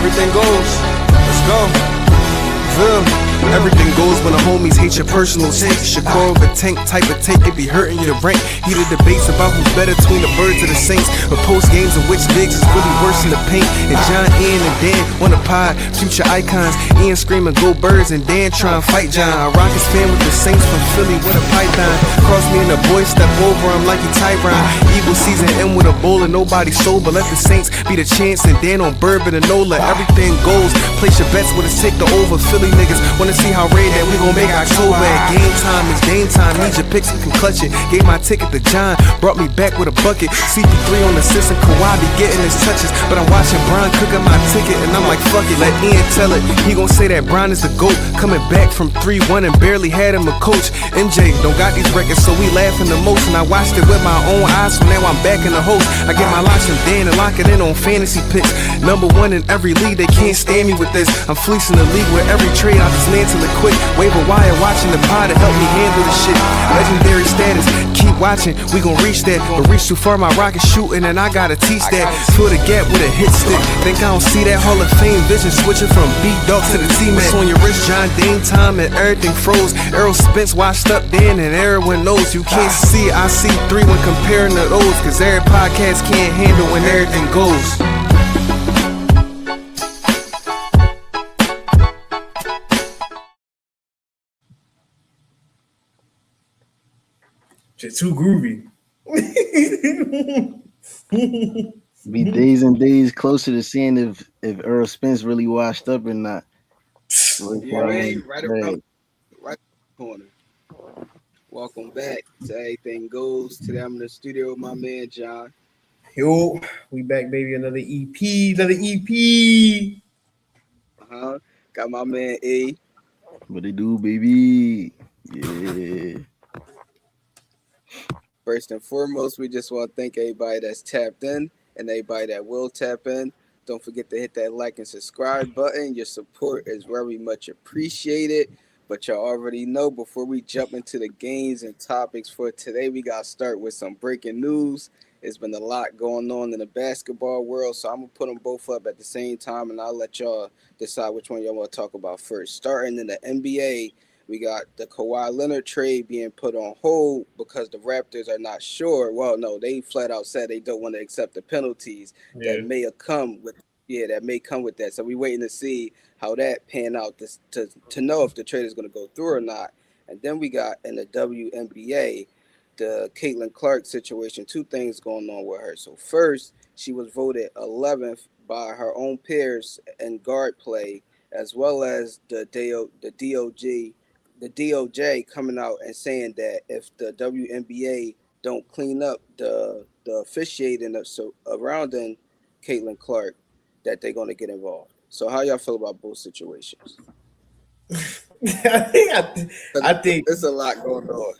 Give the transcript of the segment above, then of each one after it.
everything goes. Let's go. Everything goes when the homies hate your personal takes. Shakur over tank type of take, it be hurting you to rank. Heated debates about who's better between the birds or the saints. But post games of which Diggs is really worse than the paint. And John, Ian, and Dan on the pod, future icons. Ian screaming go birds and Dan trying to fight John. A Rockets fan with the Saints from Philly with a python. Cross me and the boys step over him like he Tyron. Eagle season end with a bowl and nobody sober. Let the Saints be the chance and Dan on bourbon and Nola. Everything goes. Place your bets with a take the over. Philly niggas wanna see how raid that we gon' make October. At game time, it's game time. Need your picks and can clutch it. Gave my ticket to John, brought me back with a bucket. CP3 on the assist and Kawhi be getting his touches. But I'm watching Brian cooking my ticket and I'm like, fuck it, let Ian tell it. He gon' say that Brian is the GOAT. Coming back from 3-1 and barely had him a coach. MJ don't got these records, so we laughing the most. And I watched it with my own eyes, so now I'm back in the host. I get my locks from Dan and lock it in on fantasy picks. Number one in every league, they can't stand me with this. I'm fleecing the league with every trade, I dismantle it quick. Wave a wire, watching the pod to help me handle the shit. Legendary status, keep watching, we gon' reach that. But reach too far, my rocket shooting, and I gotta teach that. Fill the gap with a hit stick. Think I don't see that Hall of Fame vision switching from B-Dog to the T-Man. On your wrist, John Dane time, and everything froze. Errol Spence washed up then, and everyone knows you can't see. I see 3 when comparing to those, cause every podcast can't handle when everything goes. Just too groovy. Be days and days closer to seeing if Earl Spence really washed up or not. Yeah, right around the corner. Welcome back to Everything Goes. Today I'm in the studio with my man John. Yo, we back, baby. Another EP. Got my man A. What they do, baby? Yeah. First and foremost, we just want to thank everybody that's tapped in and everybody that will tap in. Don't forget to hit that like and subscribe button. Your support is very much appreciated. But y'all already know, before we jump into the games and topics for today, we got to start with some breaking news. There's been a lot going on in the basketball world, so I'm going to put them both up at the same time, and I'll let y'all decide which one y'all want to talk about first. Starting in the NBA, we got the Kawhi Leonard trade being put on hold because the Raptors are not sure. Well, no, they flat out said they don't want to accept the penalties that may come with that. So we're waiting to see how that pan out to know if the trade is going to go through or not. And then we got in the WNBA, the Caitlin Clark situation, 2 things going on with her. So first, she was voted 11th by her own peers in guard play, as well as the DOJ coming out and saying that if the WNBA don't clean up the officiating around Caitlin Clark, that they're going to get involved. So how y'all feel about both situations? I think there's a lot going on.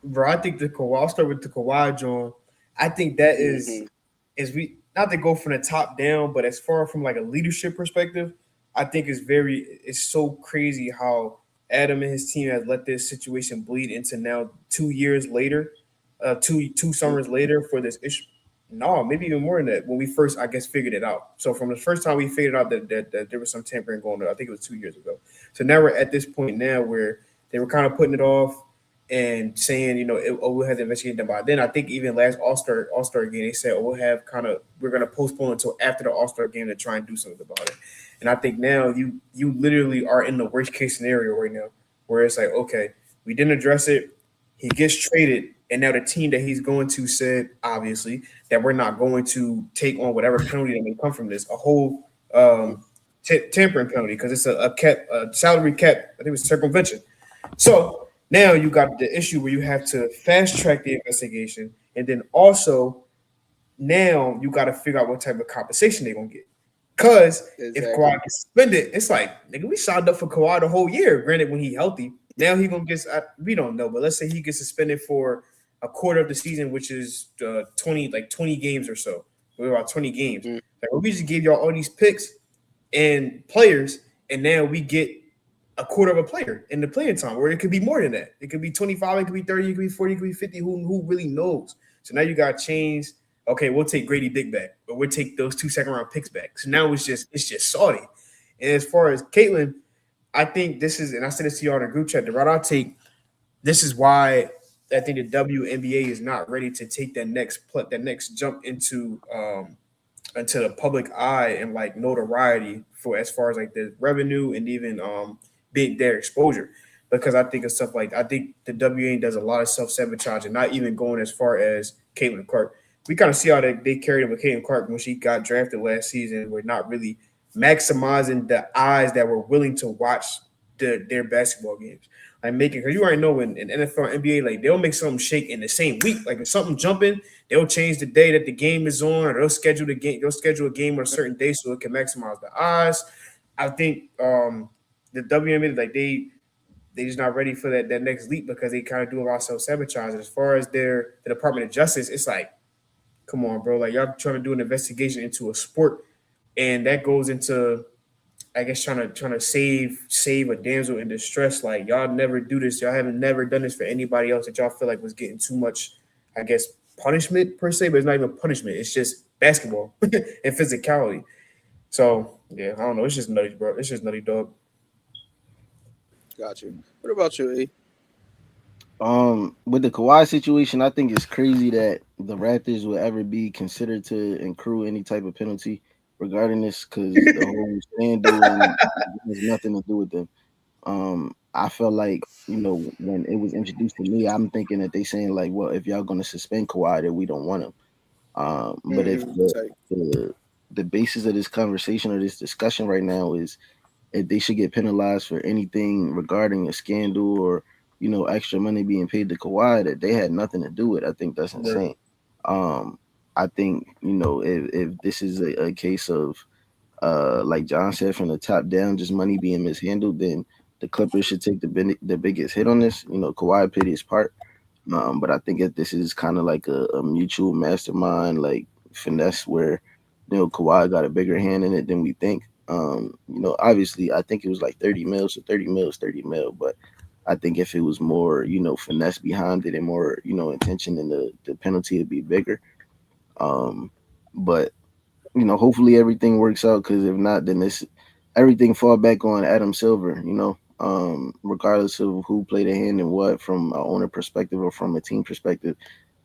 Bro, I think I'll start with the Kawhi John. I think that is we not to go from the top down, but as far from like a leadership perspective, I think it's so crazy how Adam and his team has let this situation bleed into now 2 years later, two summers later for this issue. No, maybe even more than that. When we first, I guess, figured it out. So from the first time we figured out that there was some tampering going on, I think it was 2 years ago. So now we're at this point now where they were kind of putting it off and saying, we'll have to investigate them by then. I think even last All-Star game, they said, we're going to postpone until after the All-Star game to try and do something about it. And I think now you literally are in the worst case scenario right now, where it's like, okay, we didn't address it. He gets traded. And now the team that he's going to said, obviously, that we're not going to take on whatever penalty that may come from this, a whole tampering penalty, because it's a salary cap. I think it's circumvention. So now you got the issue where you have to fast track the investigation, and then also now you got to figure out what type of compensation they're gonna get. Because if Kawhi gets suspended, it's like, nigga, we signed up for Kawhi the whole year. Granted, when he's healthy, now he gonna get. We don't know, but let's say he gets suspended for a quarter of the season, which is 20 games or so. We're about 20 games. Like, we just gave y'all all these picks and players, and now we get a quarter of a player in the playing time, or it could be more than that. It could be 25, it could be 30, it could be 40, it could be 50. Who really knows? So now you got to change Okay, we'll take Grady Dick back, but we'll take those 2 second round picks back. So now it's just salty. And as far as Caitlyn, I think this is, and I said this to y'all in a group chat. The route I take, this is why I think the WNBA is not ready to take that next jump into the public eye and like notoriety for as far as like the revenue and even big their exposure. Because I think of stuff like I think the WNBA does a lot of self sabotage and not even going as far as Caitlin Clark. We kind of see how they carried it with Caitlin Clark when she got drafted last season. We're not really maximizing the eyes that were willing to watch their basketball games. Like making, because you already know in NFL, NBA, like they'll make something shake in the same week. Like if something jumping, they'll change the day that the game is on, or they'll schedule the game. They'll schedule a game on a certain day so it can maximize the odds. I think the WNBA, like they just not ready for that next leap because they kind of do a lot of self sabotage. As far as the Department of Justice, it's like, come on, bro, like y'all trying to do an investigation into a sport, and that goes into, I guess, trying to save a damsel in distress. Like y'all never do this. Y'all haven't never done this for anybody else that y'all feel like was getting too much, I guess, punishment per se, but it's not even punishment. It's just basketball and physicality. So yeah, I don't know. It's just nutty, bro. It's just nutty, dog. Got you. What about you, E? With the Kawhi situation, I think it's crazy that the Raptors would ever be considered to accrue any type of penalty regarding this, because the whole scandal has nothing to do with them. I felt like, when it was introduced to me, I'm thinking that they saying like, well, if y'all gonna suspend Kawhi, then we don't want him. But if Tight. the basis of this conversation or this discussion right now is if they should get penalized for anything regarding a scandal or extra money being paid to Kawhi that they had nothing to do with, I think that's Right. insane. Um, I think if this is a case of like John said, from the top down, just money being mishandled, then the Clippers should take the biggest hit on this. Kawhi played his part, but I think that this is kind of like a mutual mastermind, like finesse, where Kawhi got a bigger hand in it than we think. Obviously, I think it was like 30 mil, so 30 mil is 30 mil, but I think if it was more, finesse behind it and more, intention, then the penalty would be bigger. Um, but hopefully everything works out, because if not, then this everything fall back on Adam Silver. Regardless of who played a hand in what, from an owner perspective or from a team perspective,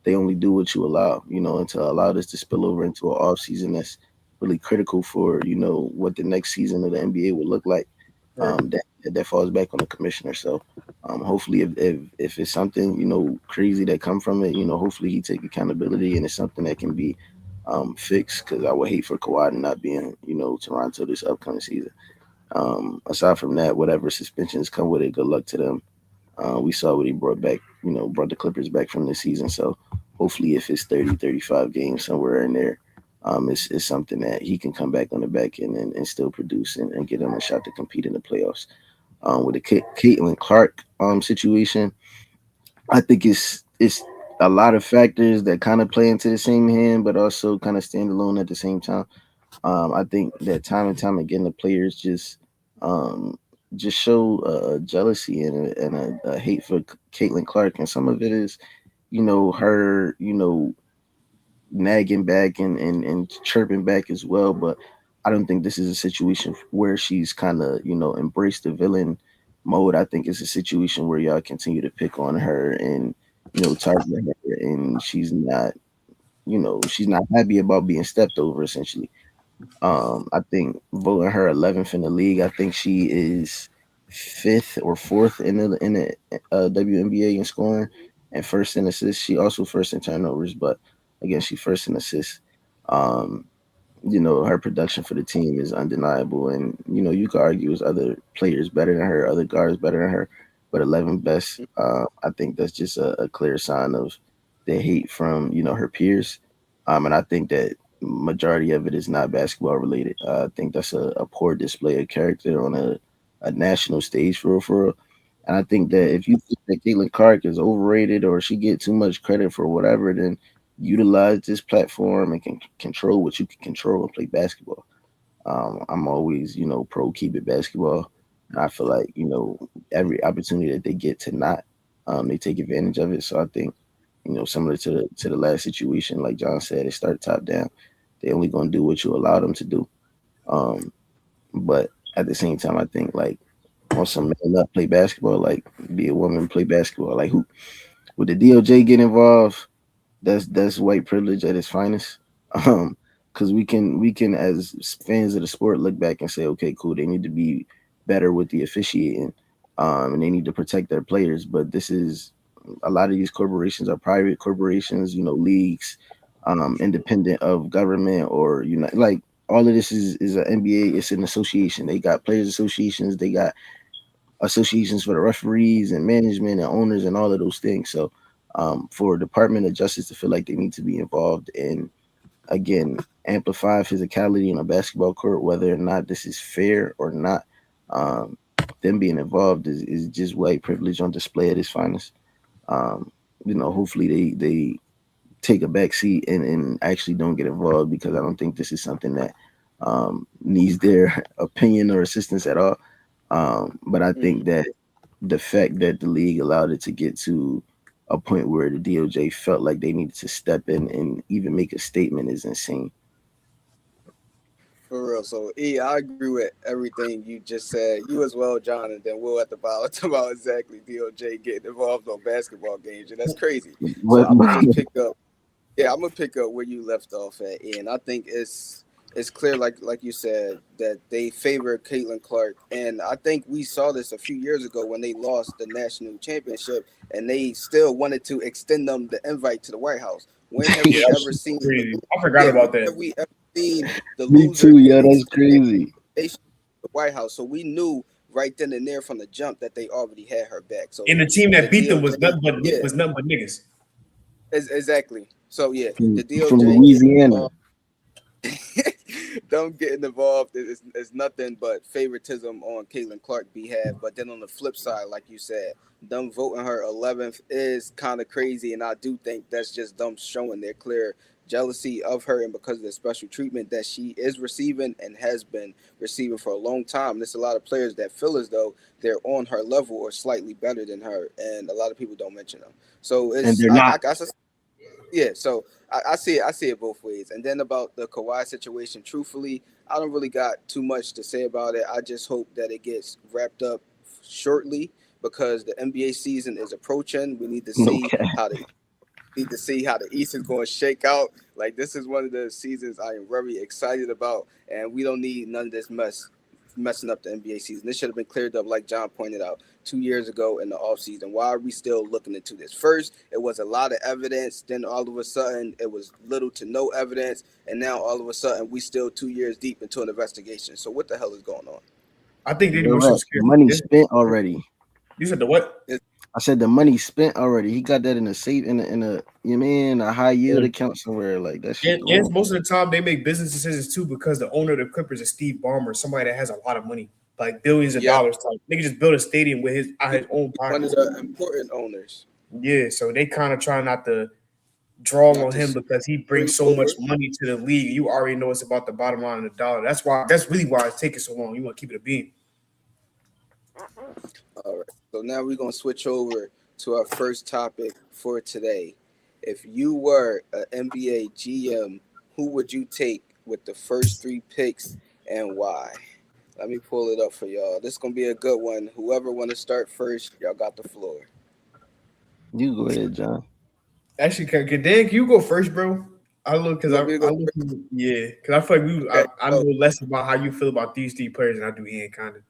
they only do what you allow. And to allow this to spill over into an off season that's really critical for what the next season of the NBA will look like. Right. That falls back on the commissioner. So hopefully, if it's something crazy that come from it, hopefully he take accountability and it's something that can be fixed. Because I would hate for Kawhi to not be in Toronto this upcoming season. Aside from that, whatever suspensions come with it, good luck to them. We saw what he brought back, brought the Clippers back from this season. So hopefully, if it's 30, 35 games somewhere in there, it's something that he can come back on the back end and still produce and get him a shot to compete in the playoffs. With the Caitlin Clark situation, I think it's a lot of factors that kind of play into the same hand, but also kind of stand alone at the same time. I think that time and time again, the players just show jealousy and a hate for Caitlin Clark, and some of it is, her, nagging back and chirping back as well. But I don't think this is a situation where she's kind of embraced the villain mode. I think it's a situation where y'all continue to pick on her and target her, and she's not happy about being stepped over essentially. I think voting her 11th in the league. I think she is fifth or fourth in the WNBA in scoring and first in assists. She also first in turnovers, but again, she first in assists. Um, her production for the team is undeniable, and you could argue there's other players better than her, other guards better than her, but 11 best. I think that's just a clear sign of the hate from her peers, and I think that majority of it is not basketball related. I think that's a poor display of character on a national stage for real. And I think that if you think that Caitlin Clark is overrated or she get too much credit for whatever, then utilize this platform and can control what you can control and play basketball. I'm always, pro keep it basketball. And I feel like, every opportunity that they get to not, they take advantage of it. So I think similar to the last situation, like John said, it started top down. They only gonna do what you allow them to do. Um, but at the same time, I think like on some man up play basketball, like be a woman play basketball, like who would the DOJ get involved? That's white privilege at its finest. Um, because we can as fans of the sport look back and say, okay, cool, they need to be better with the officiating, and they need to protect their players. But this is a lot of these corporations are private corporations, leagues, independent of government or like all of this is an NBA. It's an association. They got players associations. They got associations for the referees and management and owners and all of those things. So for Department of Justice to feel like they need to be involved in again amplify physicality on a basketball court, whether or not this is fair or not, um, them being involved is just white privilege on display at its finest. Um, hopefully they take a back seat and actually don't get involved because I don't think this is something that needs their opinion or assistance at all. But I think that the fact that the league allowed it to get to a point where the DOJ felt like they needed to step in and even make a statement is insane. For real. So I agree with everything you just said. You as well, John, and then we'll at the bottom talk about exactly DOJ getting involved on basketball games, and that's crazy. So What? I'm gonna just pick up. Yeah, I'm gonna pick up where you left off at, and I think it's clear, like you said, that they favor Caitlin Clark, and I think we saw this a few years ago when they lost the national championship, and they still wanted to extend them the invite to the White House. When have we That ever shit's seen? crazy. I forgot Yeah, when about that. have we ever seen the Me loser too, get yo. That's extended crazy. invitation to the White House? So we knew right then and there from the jump that they already had her back. So And the team the that beat them DOJ, yeah, was nothing but niggas. exactly. So yeah, the From DOJ getting Louisiana. involved. Them getting involved is nothing but favoritism on Caitlin Clark behalf. But then on the flip side, like you said, them voting her 11th is kind of crazy, and I do think that's just them showing their clear jealousy of her and because of the special treatment that she is receiving and has been receiving for a long time. There's a lot of players that feel as though they're on her level or slightly better than her, and a lot of people don't mention them. So And it's they're I not. guess yeah, so I see it. I see it both ways. And then about the Kawhi situation, truthfully, I don't really got too much to say about it. I just hope that it gets wrapped up shortly because the NBA season is approaching. We Okay. need to see how the East is going to shake out. Like this is one of the seasons I am very excited about, and we don't need none of this messing up the NBA season. This should have been cleared up, like John pointed out 2 years ago in the offseason. Why are we still looking into this? First, it was a lot of evidence. Then all of a sudden, it was little to no evidence, and now all of a sudden, we still 2 years deep into an investigation. So what the hell is going on? I think they You're were so right. scared. Money spent already. You said the what? I said the money spent already. He got that in a safe in a you mean a high yield account somewhere. Like that shit And going. most of the time they make business decisions too because the owner of the Clippers is Steve Ballmer, somebody that has a lot of money, like billions of Yep, dollars. Type. They can just build a stadium with his out his own one of pockets. the important owners. Yeah, so they kind of try not to draw Not on to him because he brings screw so much over. money to the league. You already know it's about the bottom line of the dollar. That's why. That's really why it's taking so long. You want to keep it a beam. All right. So now we're gonna switch over to our first topic for today. If you were an NBA GM, who would you take with the first three picks and why? Let me pull it up for y'all. This is gonna be a good one. Whoever want to start first, y'all got the floor. You go ahead, John. Actually, Dan, can you go first, bro? I look You because want me to I go look. first? Yeah, because I feel like Okay. I know So less about how you feel about these three players than I do Ian. Kind of.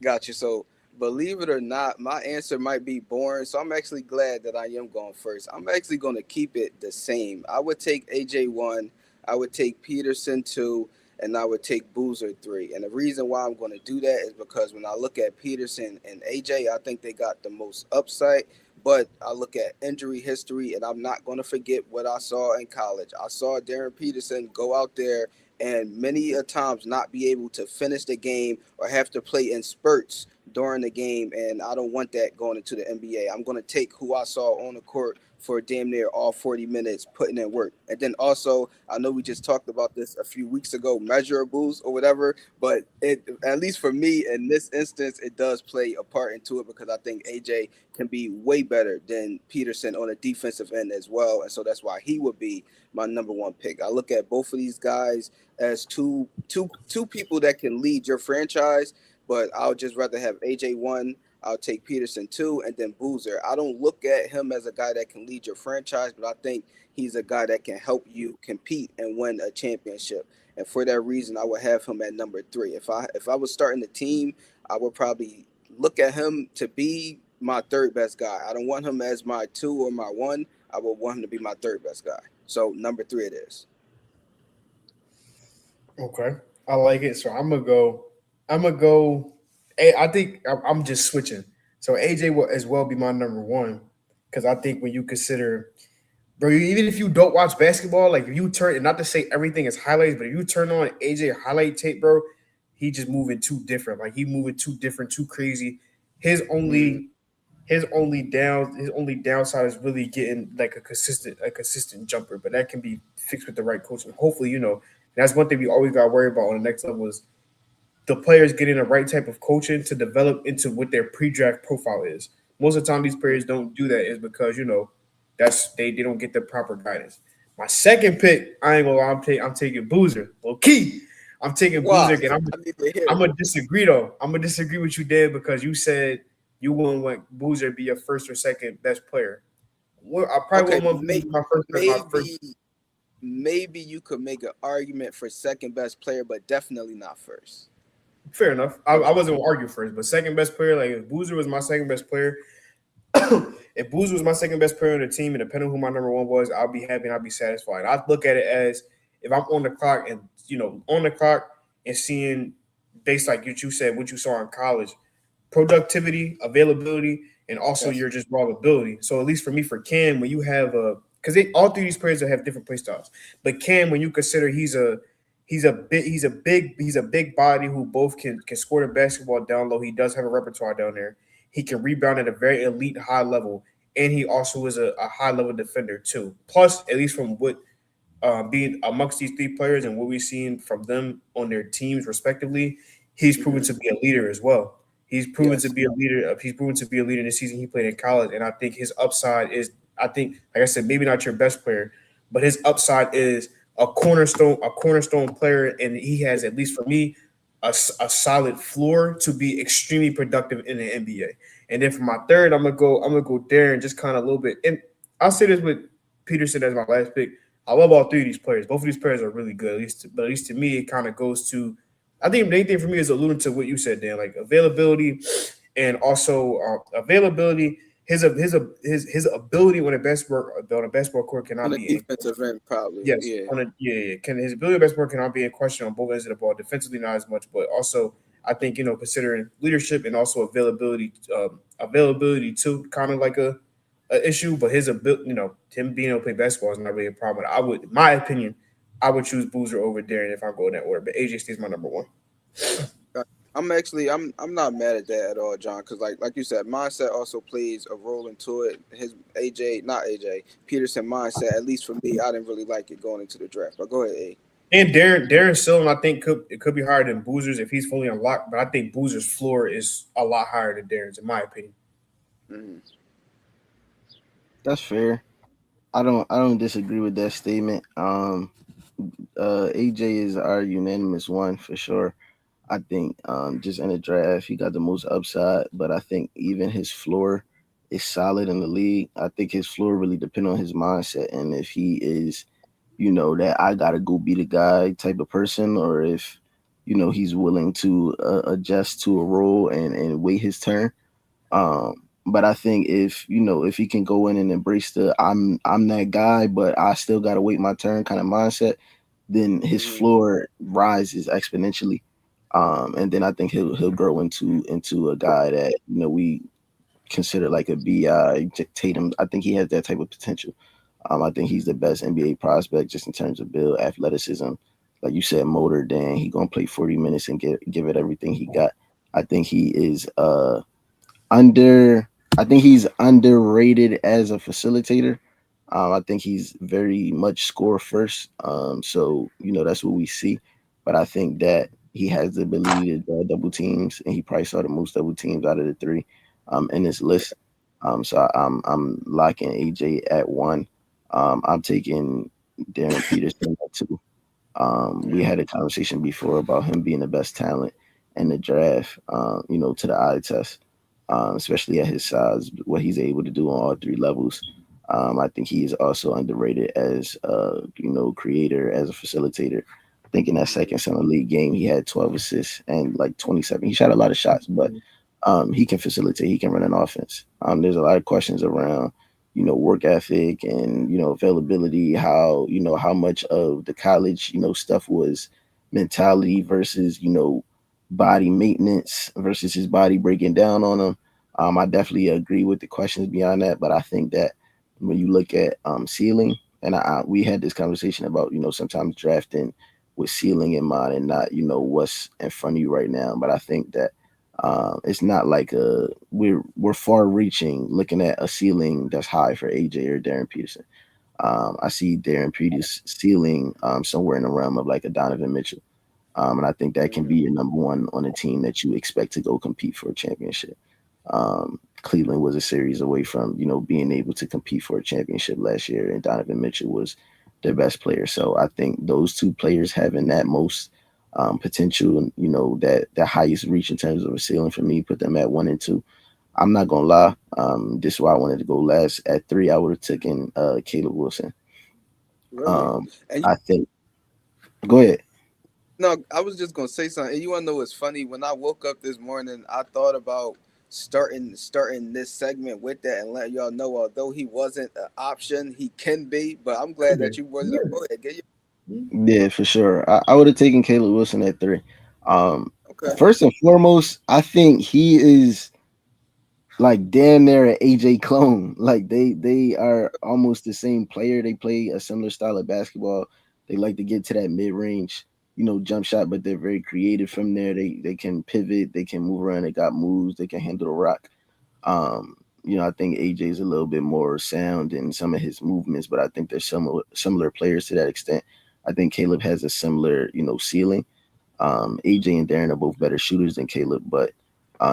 got you. So, believe it or not, my answer might be boring. So, I'm actually glad that I am going first. I'm actually going to keep it the same. I would take AJ 1, I would take Peterson 2, and I would take Boozer 3. And the reason why I'm going to do that is because when I look at Peterson and AJ, I think they got the most upside. But I look at injury history, and I'm not going to forget what I saw in college. I saw Darren Peterson go out there and many a times not be able to finish the game or have to play in spurts during the game. And I don't want that going into the NBA. I'm going to take who I saw on the court for damn near all 40 minutes putting in work. And then also, I know we just talked about this a few weeks ago, measurables or whatever, but it, at least for me in this instance, it does play a part into it because I think AJ can be way better than Peterson on a defensive end as well. And so that's why he would be my number one pick. I look at both of these guys as two people that can lead your franchise, but I'll just rather have AJ one. I'll take Peterson two, and then Boozer. I don't look at him as a guy that can lead your franchise, but I think he's a guy that can help you compete and win a championship. And for that reason, I would have him at number three. If I was starting the team, I would probably look at him to be my third best guy. I don't want him as my two or my one. I would want him to be my third best guy. So number three it is. Okay, I like it. So I'm gonna go. I'm gonna go. I think I'm just switching. So AJ will as well be my number one because I think when you consider, bro, even if you don't watch basketball, like if you turn, and not to say everything is highlights, but if you turn on AJ highlight tape, bro, he just moving too different. Like he moving too different, too crazy. His Mm-hmm. only his only downside is really getting like a consistent jumper, but that can be fixed with the right coaching. Hopefully, that's one thing we always got to worry about on the next level is the players getting the right type of coaching to develop into what their pre-draft profile is. Most of the time, these players don't do that is because that's they don't get the proper guidance. My second pick, I ain't gonna lie, I'm taking Boozer. Low key, I'm taking Boozer Why? again. I need to hear I'm it. gonna disagree though. I'm gonna disagree with you there because you said you wouldn't want Boozer to be your first or second best player. Well, I probably Okay, wouldn't want Boozer to be my first. My first. maybe you could make an argument for second best player, but definitely not first. Fair enough. I wasn't gonna argue first, but second best player, like if Boozer was my second best player, if Boozer was my second best player on the team, and depending on who my number one was, I'll be happy and I'll be satisfied. I look at it as if I'm on the clock and on the clock and seeing based like you said what you saw in college, productivity, availability, and also Yes. your just raw ability. So at least for me, for Cam, when you have a because all three of these players have different play styles, but Cam, when you consider he's a big body who both can score the basketball down low. He does have a repertoire down there. He can rebound at a very elite high level, and he also is a high level defender too. Plus, at least from what being amongst these three players and what we've seen from them on their teams respectively, he's proven Hmm. to be a leader as well. He's proven to Yes. be a leader. He's proven to be a leader in the season he played in college, and I think his upside is. I think, like I said, maybe not your best player, but his upside is a cornerstone player, and he has at least for me a solid floor to be extremely productive in the NBA. And then for my third, I'm gonna go Darren just kind of a little bit. And I'll say this with Peterson as my last pick. I love all three of these players. Both of these players are really good. But at least to me, it kind of goes to. I think the main thing for me is alluding to what you said, Dan, like availability, and also availability. His ability on a basketball court On cannot the be in defensive end, probably. yes Yeah. on a yeah. Can his ability of best work cannot be in question on both ends of the ball. Defensively, not as much, but also I think considering leadership and also availability too, kind of like a issue. But his ability, him being able to play basketball is not really a problem. I would, in my opinion, I would choose Boozer over Darren if I go in that order. But AJ stays my number one. Uh, I'm not mad at that at all, John, because like you said, mindset also plays a role into it. His not AJ Peterson mindset, at least for me, I didn't really like it going into the draft. But go ahead, A. And Darren Sillen, I think could be higher than Boozer's if he's fully unlocked. But I think Boozer's floor is a lot higher than Darren's, in my opinion. Mm-hmm. That's fair. I don't disagree with that statement. AJ is our unanimous one for sure. I think just in the draft he got the most upside, but I think even his floor is solid in the league. I think his floor really depends on his mindset and if he is, that I gotta go be the guy type of person, or if he's willing to adjust to a role and wait his turn. Um, but I think if he can go in and embrace the I'm that guy, but I still gotta wait my turn kind of mindset, then his Mm-hmm. floor rises exponentially. And then I think he'll grow into a guy that we consider like a BI Tatum. I think he has that type of potential. I think he's the best NBA prospect just in terms of build, athleticism. Like you said, motor. Dan, he gonna play 40 minutes and give it everything he got. I think he is under. I think he's underrated as a facilitator. I think he's very much score first. So that's what we see. But I think that he has the ability to draw double teams, and he probably saw the most double teams out of the three in this list. So I'm locking AJ at one. I'm taking Darren Peterson at two. We had a conversation before about him being the best talent in the draft, to the eye test, especially at his size, what he's able to do on all three levels. I think he is also underrated as creator, as a facilitator. I think in that second summer league game, he had 12 assists and like 27. He shot a lot of shots, but he can facilitate. He can run an offense. There's a lot of questions around work ethic and availability, how much of the college stuff was mentality versus body maintenance versus his body breaking down on him. I definitely agree with the questions beyond that, but I think that when you look at ceiling, and we had this conversation about sometimes drafting with ceiling in mind and not what's in front of you right now. But I think that it's not like we're far reaching looking at a ceiling that's high for AJ or Darren Peterson. I see Darren Peterson ceiling somewhere in the realm of like a Donovan Mitchell. And I think that can be your number one on a team that you expect to go compete for a championship. Cleveland was a series away from being able to compete for a championship last year, and Donovan Mitchell was their best player. So I think those two players having that most potential and that the highest reach in terms of a ceiling for me, put them at 1 and 2. I'm not gonna lie. This is why I wanted to go last. At 3, I would have taken Caleb Wilson. Really? Um, And I think. Go ahead. no, I was just gonna say something. And you wanna know what's funny? When I woke up this morning, I thought about starting this segment with that and letting y'all know, although he wasn't an option, he can be. But I'm glad that you brought it up. Go ahead, get you. Yeah, for sure. I would have taken Caleb Wilson at 3. Um, Okay. First and foremost, I think he is like damn near an AJ clone. Like they are almost the same player. They play a similar style of basketball. They like to get to that mid range, jump shot, but they're very creative from there. They can pivot, they can move around, they got moves, they can handle the rock. I think AJ is a little bit more sound in some of his movements, but I think they're similar players to that extent. I think Caleb has a similar, ceiling. AJ and Darren are both better shooters than Caleb, but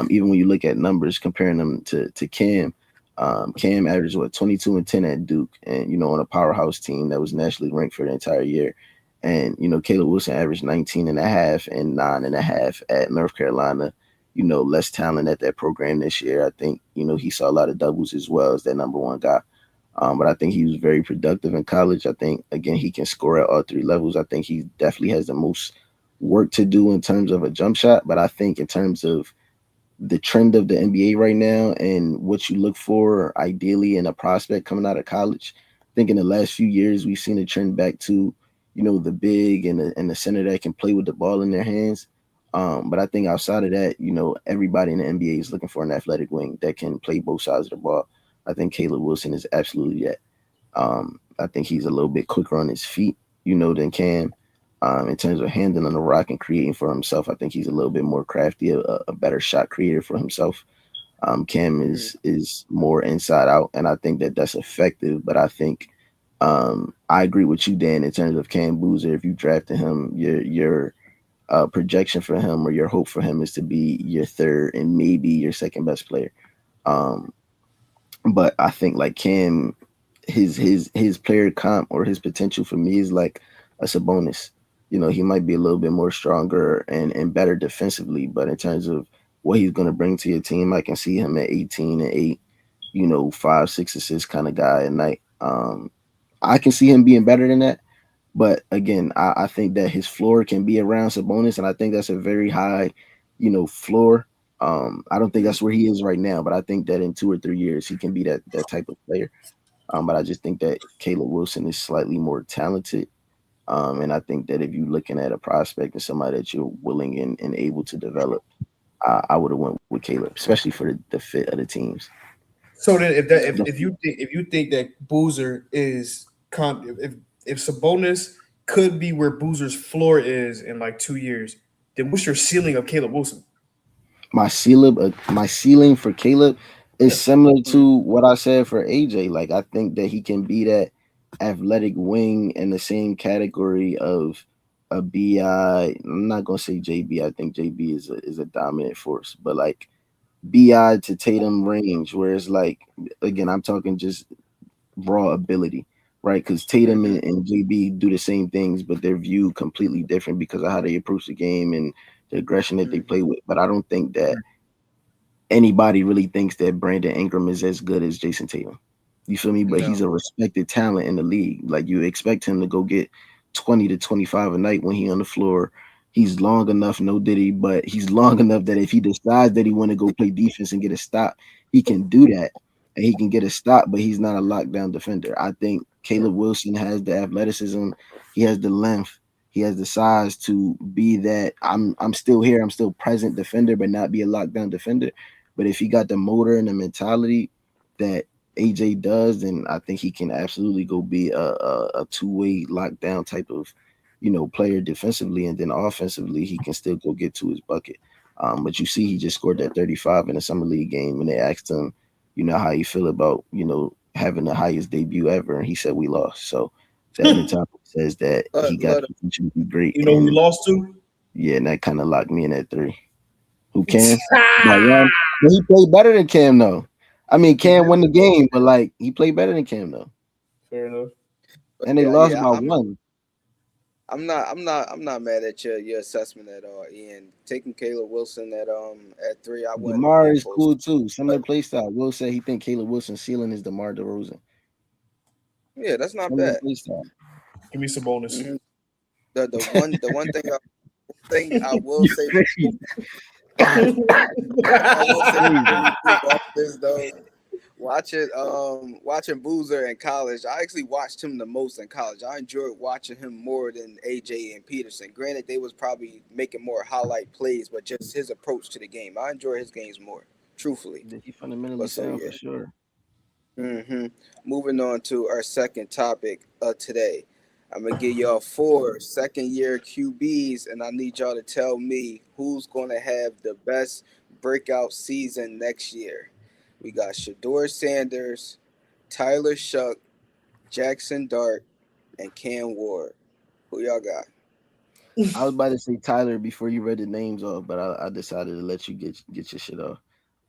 even when you look at numbers, comparing them to Cam, Cam averaged 22 and 10 at Duke, and on a powerhouse team that was nationally ranked for the entire year. And Caleb Wilson averaged 19 and a half and 9.5 at North Carolina. Less talent at that program this year. I think he saw a lot of doubles as well as that number one guy. But I think he was very productive in college. I think again he can score at all three levels. I think he definitely has the most work to do in terms of a jump shot. But I think in terms of the trend of the NBA right now and what you look for ideally in a prospect coming out of college, I think in the last few years we've seen a trend back to, the big and the center that can play with the ball in their hands. But I think outside of that, everybody in the NBA is looking for an athletic wing that can play both sides of the ball. I think Caleb Wilson is absolutely that. I think he's a little bit quicker on his feet, than Cam. In terms of handling the rock and creating for himself, I think he's a little bit more crafty, a better shot creator for himself. Cam is more inside out, and I think that that's effective. But I think I agree with you, Dan, in terms of Cam Boozer. If you drafted him, your projection for him or your hope for him is to be your third and maybe your second best player. Um, but I think like Cam, his player comp or his potential for me is like a Sabonis. He might be a little bit more stronger and better defensively, but in terms of what he's going to bring to your team, I can see him at 18 and 8, 5, 6 assists kind of guy at night. I can see him being better than that. But again, I think that his floor can be around Sabonis, and I think that's a very high, floor. I don't think that's where he is right now, but I think that in 2 or 3 years he can be that type of player. But I just think that Caleb Wilson is slightly more talented. And I think that if you're looking at a prospect and somebody that you're willing and able to develop, I would have went with Caleb, especially for the fit of the teams. So then, Yeah. if you think that Boozer is if Sabonis could be where Boozer's floor is in like 2 years, then what's your ceiling of Caleb Wilson? My ceiling for Caleb It's similar Mm, to what I said for AJ. Like I think that he can be that athletic wing in the same category of a BI. I'm not gonna say JB. I think JB is a dominant force, but like BI to Tatum range, where it's like again, I'm talking just raw ability, right? Because Tatum mhm, and JB do the same things, but they're viewed completely different because of how they approach the game and the aggression that they mhm. play with. But I don't think that anybody really thinks that Brandon Ingram is as good as Jason Tatum. You feel me? But he's No. a respected talent in the league. Like you expect him to go get 20 to 25 a night when he on the floor. He's long enough, no diddy, but he's long enough that if he decides that he want to go play defense and get a stop, he can do that. And he can get a stop, but he's not a lockdown defender. I think Right. Caleb Wilson has the athleticism, he has the length, he has the size to be that I'm still here, I'm still present defender, but not be a lockdown defender. But if he got the motor and the mentality that AJ does, then I think he can absolutely go be a two-way lockdown type of, player defensively, and then offensively he can still go get to his bucket. But you see, he just scored that 35 in a summer league game, and they asked him, how you feel about having the highest debut ever, and he said we lost. So that mentality says that he got Love the potential to be great, You know who we and lost to? yeah, and that kind of locked me in at three. Who Cam? By one. But he played better than Cam though. I mean, He Cam did. won the game, but like he played better than Cam though. Fair enough. But And they yeah, lost yeah. by one. I'm not mad at your assessment at all, Ian. Taking Caleb Wilson at three, I wasn't DeMar being is forced. cool too. Similar But play style. Will said he think Caleb Wilson's ceiling is DeMar DeRozan. yeah, that's not Similar bad. play style. Give me some bonus. Hmm. The one thing I will You say crazy. I will say before Crazy. we move off this though, watching Boozer in college, I actually watched him the most in college. I enjoyed watching him more than AJ and Peterson. Granted, they was probably making more highlight plays, but just his approach to the game, I enjoy his games more, truthfully. He fundamentally But so sound for yeah. sure. hmm Moving on to our second topic of today. I'm gonna give y'all four second-year QBs, and I need y'all to tell me who's gonna have the best breakout season next year. We got Shador Sanders, Tyler Shuck, Jackson Dart, and Cam Ward. Who y'all got? I was about to say Tyler before you read the names off, but I decided to let you get your shit off.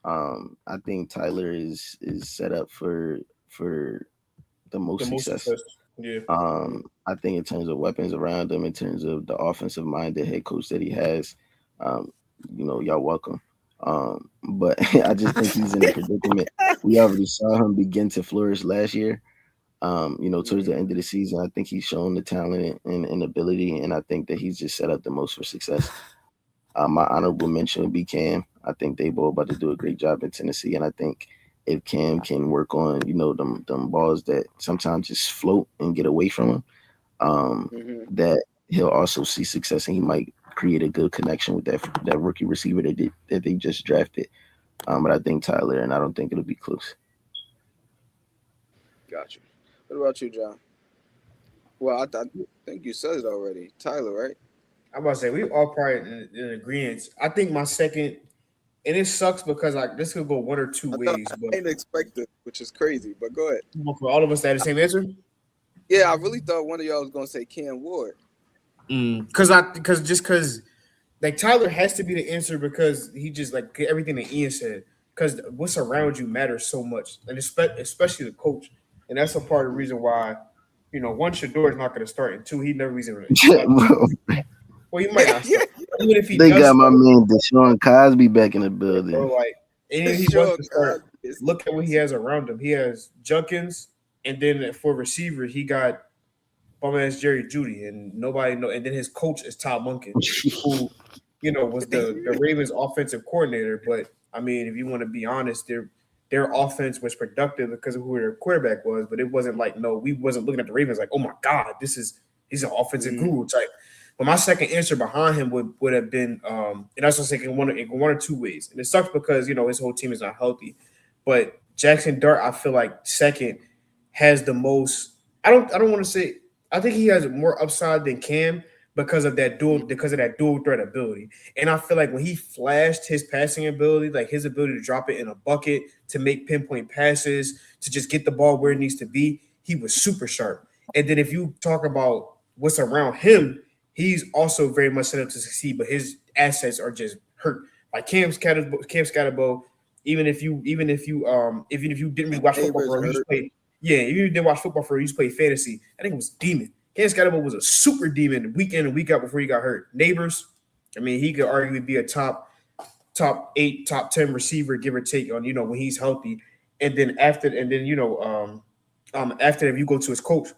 I think Tyler is set up for the The most most success. success. Yeah. Mm-hmm. I think in terms of weapons around him, in terms of the offensive minded head coach that he has, um, y'all welcome. But I just think he's in a predicament. We already saw him begin to flourish last year. Towards the end of the season, I think he's shown the talent and ability, and I think that he's just set up the most for success. My honorable mention would be Cam. I think they both about to do a great job in Tennessee, and I think if Cam can work on, them balls that sometimes just float and get away from him, Mm-hmm. that he'll also see success and he might create a good connection with that rookie receiver that they just drafted. But I think Tyler, and I don't think it'll be close. Gotcha. What about you, John? Well, I think you said it already. Tyler, right? I'm about to say we all probably in agreement. I think my second, and it sucks because like this could go one or two I know ways, but I didn't expect it, which is crazy. But go ahead. for all of us that had the same answer. Yeah, I really thought one of y'all was gonna say Cam Ward. Because like Tyler has to be the answer because he just like everything that Ian said. Because what's around you matters so much, and especially the coach, and that's a part of the reason why, one Shador is not going to start, and two he never reason really start. Bro, Well, he might not start, even if he they does got my start, man Deshaun Cosby back in the bro. building. Like, and if he wants Sure, to God, start, look at what he has around him. He has Junkins, and then for receivers, he got bum ass Jerry Judy, and nobody know. And then his coach is Todd Monken, who was the Ravens offensive coordinator. But I mean, if you want to be honest, their offense was productive because of who their quarterback was, but it wasn't like no, we wasn't looking at the Ravens like, oh my God, he's an offensive Mhm. guru type. But my second answer behind him would have been, and that's what I'm saying, it can one or two ways, and it sucks because his whole team is not healthy. But Jackson Dart, I feel like second has the most. I don't want to say. I think he has more upside than Cam, because of that dual threat ability. And I feel like when he flashed his passing ability, like his ability to drop it in a bucket, to make pinpoint passes, to just get the ball where it needs to be, he was super sharp. And then if you talk about what's around him, he's also very much set up to succeed, but his assets are just hurt. Like Cam Scatterbo, even if you didn't really watch football Neighbors for, you just hurt. played. Yeah, if you didn't watch football for, you just played fantasy. I think it was demon. Cam Scatterbo was a super demon week in and week out before he got hurt. Neighbors, I mean, he could arguably be a top 8, top 10 receiver, give or take, on when he's healthy. And then after that, if you go to his coaching.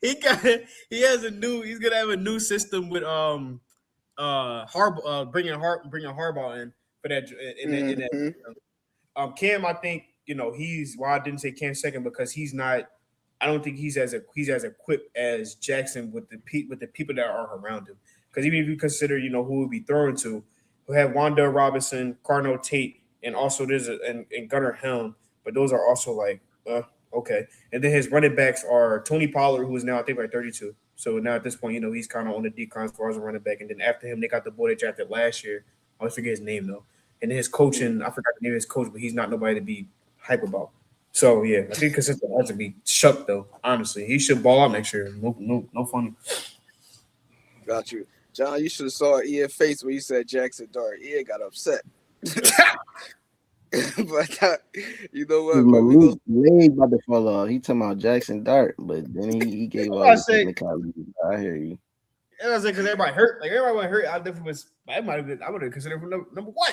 he got he's gonna have a new system with bringing Harbaugh in for that in that Hmm. Cam. I think he's why I didn't say Cam second, because he's not. I don't think he's as equipped as Jackson with the people that are around him. Because even if you consider who would be throwing to, who have Wanda Robinson, Carnell Tate, and also and Gunnar Helm, but those are also like okay. And then his running backs are Tony Pollard, who is now I think like 32. So now at this point, he's kind of on the decline as far as a running back. And then after him, they got the boy they drafted last year. I always forget his name though. And then his coaching, I forgot the name of his coach, but he's not nobody to be hype about. So yeah, I think consistent has to be Chuck though. Honestly, he should ball out next year. No funny. Got you. John, you should have saw Ian's face when you said Jackson Dart. Ian got upset. But you know what? But we Malik way about to fall off. He talking about Jackson Dart, but then he gave all I the say, technicalities. I hear you. I say because everybody hurt. Like everybody was hurt. I definitely was. I might have been. I would have considered for number one.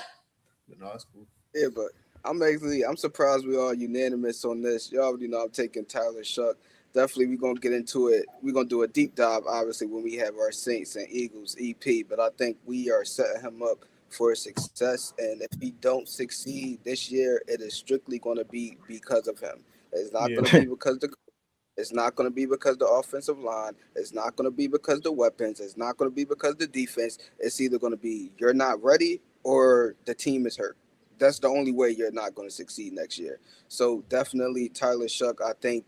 But no, that's cool. Yeah, but I'm surprised we are unanimous on this. You already know I'm taking Tyler Shuck. Definitely we're gonna get into it. We're gonna do a deep dive, obviously, when we have our Saints and Eagles EP. But I think we are setting him up for success. And if he don't succeed this year, it is strictly gonna be because of him. It's not Yeah. gonna be because it's not going to be because the offensive line. It's not going to be because the weapons. It's not going to be because the defense. It's either going to be you're not ready or the team is hurt. That's the only way you're not going to succeed next year. So definitely Tyler Shuck. I think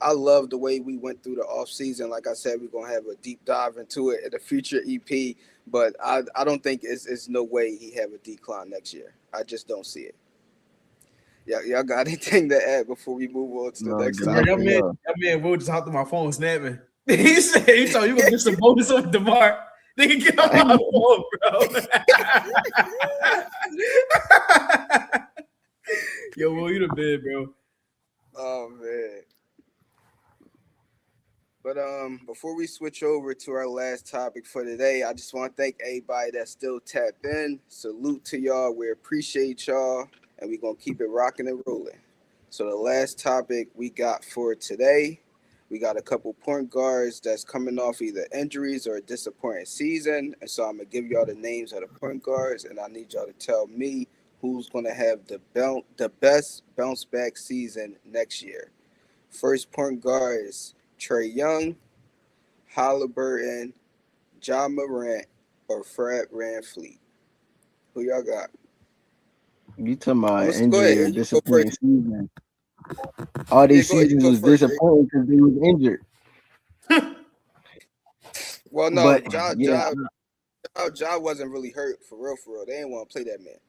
I love the way we went through the offseason. Like I said, we're going to have a deep dive into it in a future EP. But I don't think it's no way he have a decline next year. I just don't see it. Yeah, y'all got anything to add before we move on to the No, next the Demar, last topic? that thing, man, that man Will just hopped on my phone snapping. He said, "He told you gonna get some bonus on Demar. Nigga, get on my phone, bro." Yo, Will, you the man, bro. Oh man. But before we switch over to our last topic for today, I just want to thank everybody that still tapped in. Salute to y'all. We appreciate y'all, and we're gonna keep it rocking and rolling. So the last topic we got for today, we got a couple point guards that's coming off either injuries or a disappointing season. And so I'm gonna give y'all the names of the point guards, and I need y'all to tell me who's gonna have the best bounce back season next year. First point guard is Trey Young, Halliburton, John Morant, or Fred VanVleet. Who y'all got? you talking I'm about gonna go injury ahead. or You go disappointing first. season? All Yeah, these go ahead. You seasons go was first, Drake. disappointing because they was injured. Well, no, But yeah, John wasn't really hurt for real. For real, they didn't want to play that man.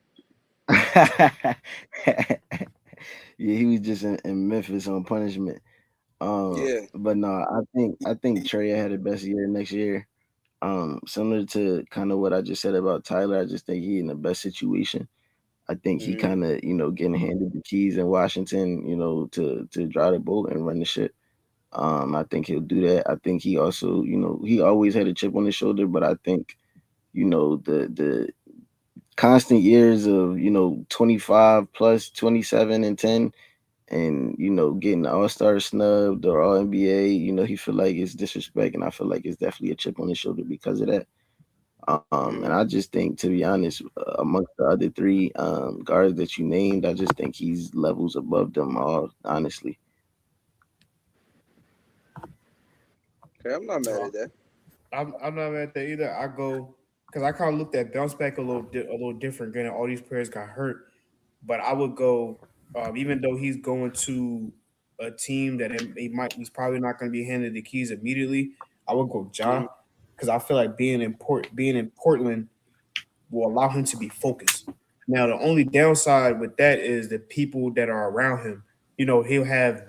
yeah, he was just in Memphis on punishment. Yeah. But no, I think Trey had the best year next year. Similar to kind of what I just said about Tyler, I just think he in the best situation. I think he Mm-hmm. kind of getting handed the keys in Washington, to drive the boat and run the ship. I think he'll do that. I think he also, he always had a chip on his shoulder, but I think the constant years of 25 plus 27 and 10 and getting the all-star snubbed or all NBA, he feel like it's disrespect, and I feel like it's definitely a chip on his shoulder because of that. And I Mm-hmm. just think, to be honest, amongst the other three guards that you named, I just think he's levels above them all, honestly. Okay, I'm not mad No, at that. I'm not mad at that either. I go because I kind of looked at bounce back a little different. Granted, all these players got hurt, but I would go Even though he's going to a team that he's probably not going to be handed the keys immediately. I would go Ja Mhm. because I feel like being in Portland will allow him to be focused. Now, the only downside with that is the people that are around him. You know, he'll have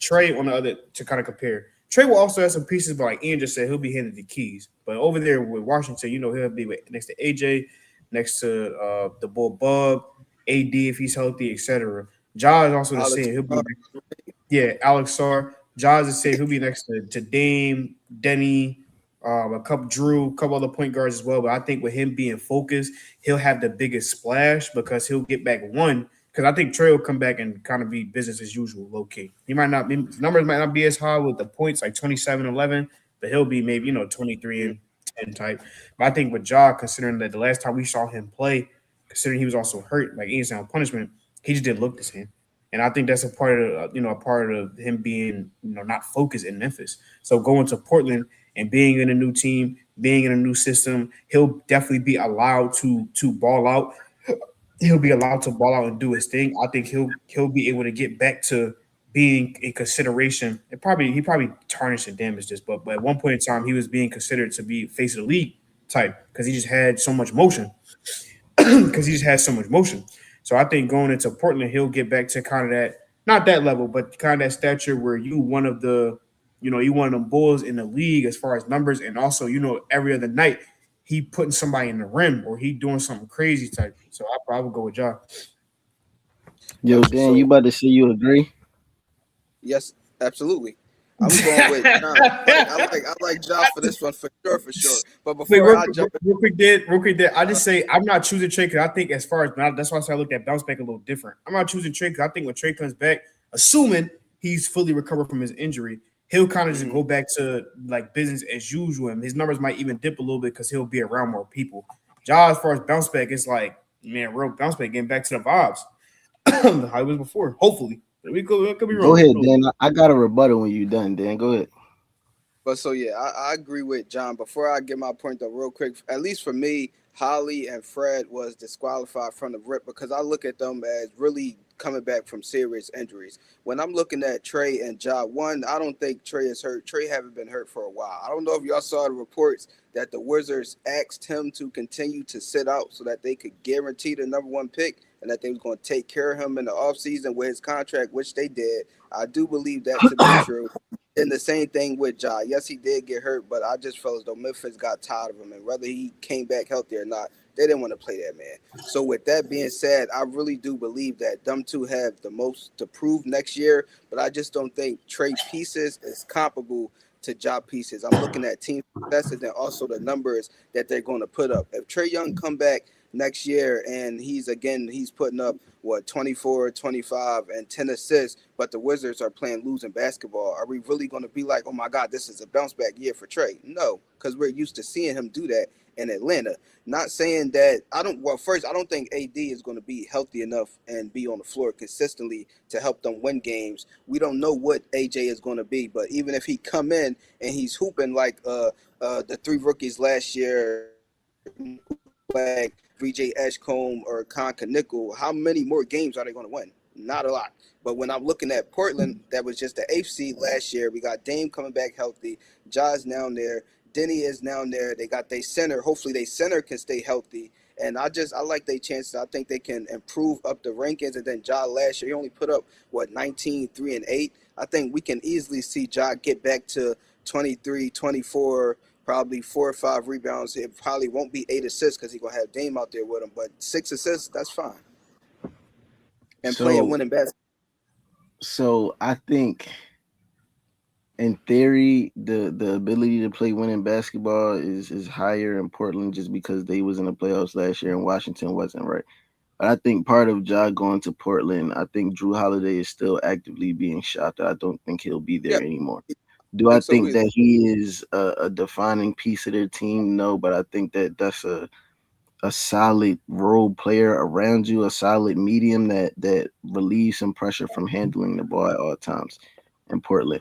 Trey on the other to kind of compare. Trey will also have some pieces, but like Ian just said, he'll be handed the keys. But over there with Washington, you know, he'll be next to AJ, next to the Bull Bub, AD if he's healthy, etc. Ja is also the Alex, same. He'll be yeah, Alex Sarr. Jaws is safe. He'll be next to Dame, Denny, a couple Drew, a couple other point guards as well. But I think with him being focused, he'll have the biggest splash because he'll get back one. Because I think Trey will come back and kind of be business as usual, low key. He might not be his numbers might not be as high with the points like 27-11, but he'll be maybe 23 mhm. and 10 type. But I think with Ja, considering that the last time we saw him play, considering he was also hurt, like Ian said on punishment, he just didn't look the same. And I think that's a part of a part of him being not focused in Memphis. So going to Portland and being in a new team, being in a new system, he'll definitely be allowed to ball out. He'll be allowed to ball out and do his thing. I think he'll be able to get back to being in consideration. He probably tarnished and damaged this, but at one point in time he was being considered to be face of the league type because he just had so much motion because he just has so much motion. So I think going into Portland, he'll get back to kind of that, not that level, but kind of that stature where you one of them bulls in the league as far as numbers, and also every other night he putting somebody in the rim or he doing something crazy type. So I probably go with Ja. Yo, Dan, you So about to say you agree? yes, absolutely. I'm going with John. I like John for this one for sure, for sure. But Wait, before I jump, real quick, did I uh, just say I'm not choosing Trey because I think as far as that's why I said I looked at bounce back a little different. I'm not choosing Trey because I think when Trey comes back, assuming he's fully recovered from his injury, he'll kind of just mhm. go back to like business as usual, and his numbers might even dip a little bit because he'll be around more people. Ja, as far as bounce back, it's like man, real bounce back, getting back to the vibes how it was before. Hopefully, we could be Go wrong. Who ahead, knows? Dan. I got a rebuttal when you done, Dan. Go ahead. But so yeah, I agree with John. Before I get my point though, real quick, at least for me, Holly and Fred was disqualified from the rip because I look at them as really coming back from serious injuries. When I'm looking at Trey and Ja, one, I don't think Trey is hurt. Trey haven't been hurt for a while. I don't know if y'all saw the reports that the Wizards asked him to continue to sit out so that they could guarantee the number one pick and that they was going to take care of him in the offseason with his contract, which they did. I do believe that to be true. And the same thing with Ja. Yes, he did get hurt, but I just felt as though Memphis got tired of him, and whether he came back healthy or not, they didn't want to play that man. So with that being said, I really do believe that them two have the most to prove next year, but I just don't think Trey pieces is comparable to Ja pieces. I'm looking at team success and then also the numbers that they're going to put up. If Trey Young come back next year and he's putting up what 24, 25, and 10 assists, but the Wizards are playing losing basketball. Are we really going to be like, oh my God, this is a bounce back year for Trey? No, because we're used to seeing him do that in Atlanta. Not saying that I don't. Well, first, I don't think AD is going to be healthy enough and be on the floor consistently to help them win games. We don't know what AJ is going to be, but even if he come in and he's hooping like the three rookies last year, like VJ Edgecombe or Conka Nickel, how many more games are they going to win? Not a lot. But when I'm looking at Portland, that was just the eighth seed last year. We got Dame coming back healthy. Ja's down there. Denny is down there. They got their center. Hopefully, their center can stay healthy. And I like their chances. I think they can improve up the rankings. And then Ja last year, he only put up, 19, 3, and 8. I think we can easily see Ja get back to 23, 24, probably 4 or 5 rebounds. It probably won't be 8 assists because he's going to have Dame out there with him. But 6 assists, that's fine. And playing So, winning basketball. I think in theory, the ability to play winning basketball is higher in Portland just because they was in the playoffs last year and Washington wasn't, right. But I think part of Ja going to Portland, I think Drew Holiday is still actively being shot. I don't think he'll be Yeah, there anymore. I Do I think so think either. that he is a defining piece of their team? No, but I think that that's a solid role player around you, a solid medium that relieves some pressure from handling the ball at all times in Portland.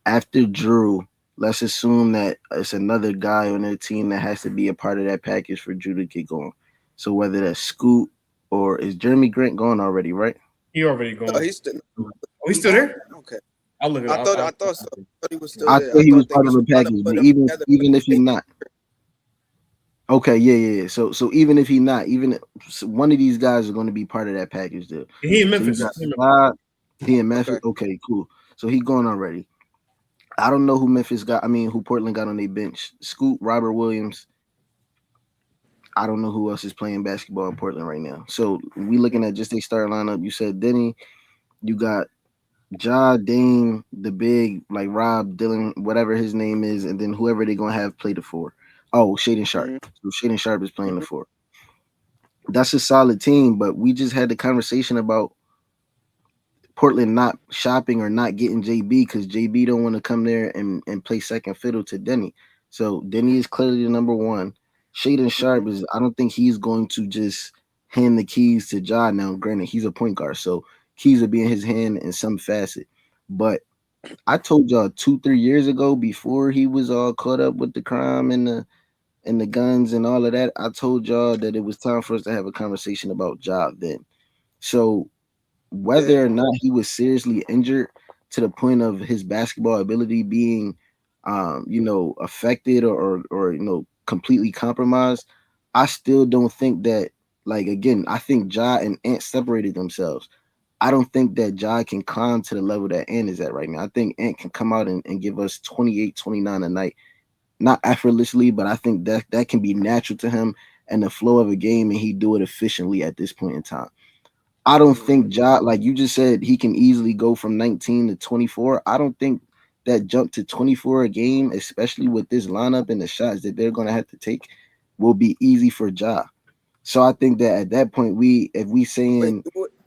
After Drew, let's assume that it's another guy on their team that has to be a part of that package for Drew to get going. So whether that's Scoot or is Jeremy Grant gone already, right? He already No, gone. he's still Oh, he's still there? okay. I'll look it I up. thought I thought so. I thought he was still I there. I thought he was thought they part of was the trying to package, put but him even together. even if he not, okay, yeah. So even if he not, even so one of these guys are going to be part of that package deal. He in So you Memphis. got he in Memphis. Okay. Okay, cool. So he going already. I don't know who Memphis got. I mean, who Portland got on their bench. Scoot, Robert Williams. I don't know who else is playing basketball in Portland right now. So we looking at just a start lineup. You said Denny. You got Ja, Dame, the big, like Rob, Dylan, whatever his name is, and then whoever they're gonna have play the four. Oh, Shaden Sharp. Mhm. So Shaden Sharp is playing the Mhm. four. That's a solid team, but we just had the conversation about Portland not shopping or not getting JB because JB don't want to come there and play second fiddle to Denny. So Denny is clearly the number one. Shaden Sharp Mhm. is I don't think he's going to just hand the keys to Ja now. Granted, he's a point guard, so keys will be in his hand in some facet. But I told y'all 2-3 years ago before he was all caught up with the crime and the guns and all of that, I told y'all that it was time for us to have a conversation about Ja then. So Yeah. whether or not he was seriously injured to the point of his basketball ability being affected or completely compromised, I still don't think that, like, again, I think Ja and Ant separated themselves. I don't think that Ja can climb to the level that Ant is at right now. I think Ant can come out and give us 28, 29 a night, not effortlessly, but I think that can be natural to him and the flow of a game, and he do it efficiently at this point in time. I don't Mhm. think Ja, like you just said, he can easily go from 19 to 24. I don't think that jump to 24 a game, especially with this lineup and the shots that they're gonna have to take, will be easy for Ja. So I think that at that point, if we Wait, saying,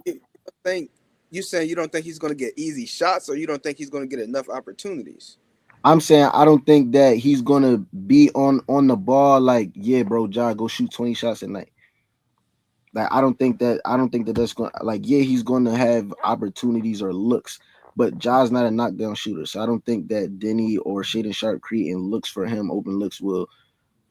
you think you saying you don't think he's gonna get easy shots, or you don't think he's gonna get enough opportunities? I'm saying I don't think that he's gonna be on the ball like, yeah, bro, Ja, go shoot 20 shots a night. Like I don't think that that's going to, like, yeah, he's going to have opportunities or looks, but Ja's not a knockdown shooter. So I don't think that Denny or Shaden Sharp creating looks for him, open looks, will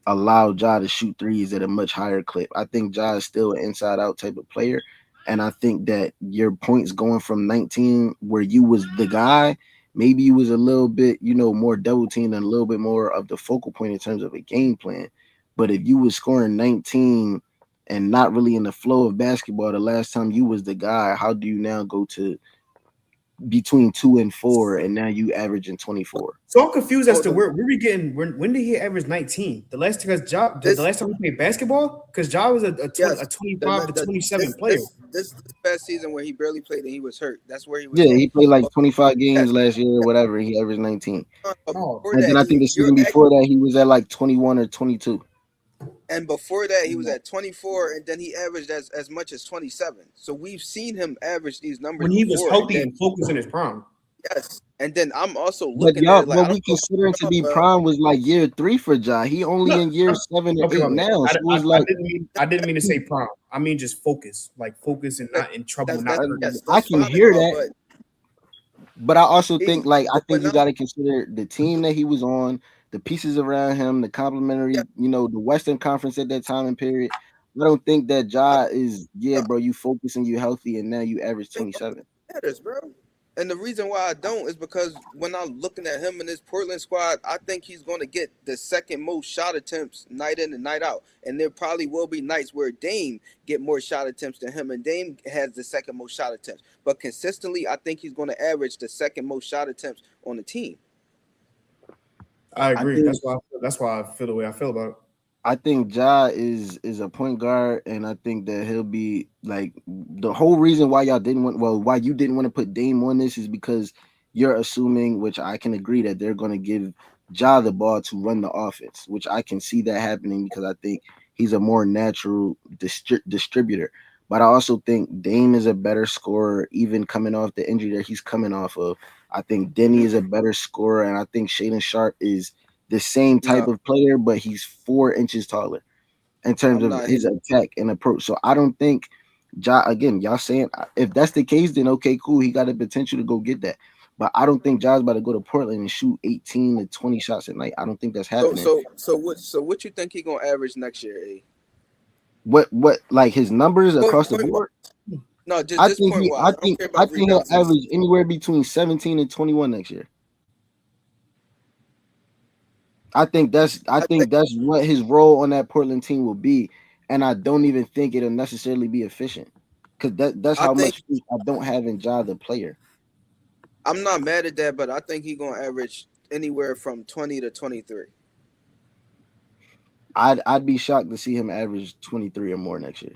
allow Ja to shoot threes at a much higher clip. I think Ja is still an inside out type of player. And I think that your points going from 19, where you was the guy, maybe you was a little bit, more double teamed and a little bit more of the focal point in terms of a game plan. But if you was scoring 19 and not really in the flow of basketball the last time you was the guy, how do you now go to between 2 and 4 and now you averaging 24? So I'm confused as Oh, to where we getting. When did he average 19? The last because the this last time we played basketball, because Ja was a yes, 25 to 27 this player. this past season where he barely played and he was hurt. That's where he was Yeah, at. he played like But 25 games yes, last year or whatever. He averaged 19. but Oh, before And then that, I think the you're season before that, he was at like 21 or 22. and before that he was at 24, and then he averaged as much as 27. So we've seen him average these numbers when he was before, and healthy then and focused in his prime. yes, and then I'm also But looking at y'all, it like I what don't we know if considering you to be remember. prime was like year 3 for Ja. He only No, in year I'm, 7 or okay, 8 my bad. now. So it was I like, didn't mean to say prime. I mean just focus and not in trouble, not That's hurt. yes, I that's can fine, hear that. but But I also think, he like, I but think you now got to consider the team that he was on, the pieces around him, the yeah, complementary, the Western Conference at that time and period. I don't think that I, Ja is, yeah, I bro, you focus and you healthy and now you average think 27. matters, bro. And the reason why I don't is because when I'm looking at him in this Portland squad, I think he's going to get the second most shot attempts night in and night out. And there probably will be nights where Dame get more shot attempts than him, and Dame has the second most shot attempts. But consistently, I think he's going to average the second most shot attempts on the team. I I agree. think That's why I feel the way I feel about it. I think Ja is a point guard, and I think that he'll be like the whole reason why why you didn't want to put Dame on this is because you're assuming, which I can agree, that they're going to give Ja the ball to run the offense, which I can see that happening because I think he's a more natural distributor. But I also think Dame is a better scorer, even coming off the injury that he's coming off of. I think Denny Hmm. is a better scorer, and I think Shaden Sharp is the same type No, of player, but he's 4 inches taller in terms I'm of not his hearing. attack and approach. So I don't think again, y'all saying if that's the case, then okay, cool. He got the potential to go get that. But I don't think Ja's about to go to Portland and shoot 18 to 20 shots a night. I don't think that's So happening. what you think he gonna average next year? A What like his numbers across the point board? No, just I this think point he, wise. I don't care I about think he'll rebounds. average anywhere between 17 and 21 next year. I think that's what his role on that Portland team will be, and I don't even think it'll necessarily be efficient because that's I how think much faith I don't have in Ja the player. I'm not mad at that, but I think he's gonna average anywhere from 20 to 23. I'd be shocked to see him average 23 or more next year,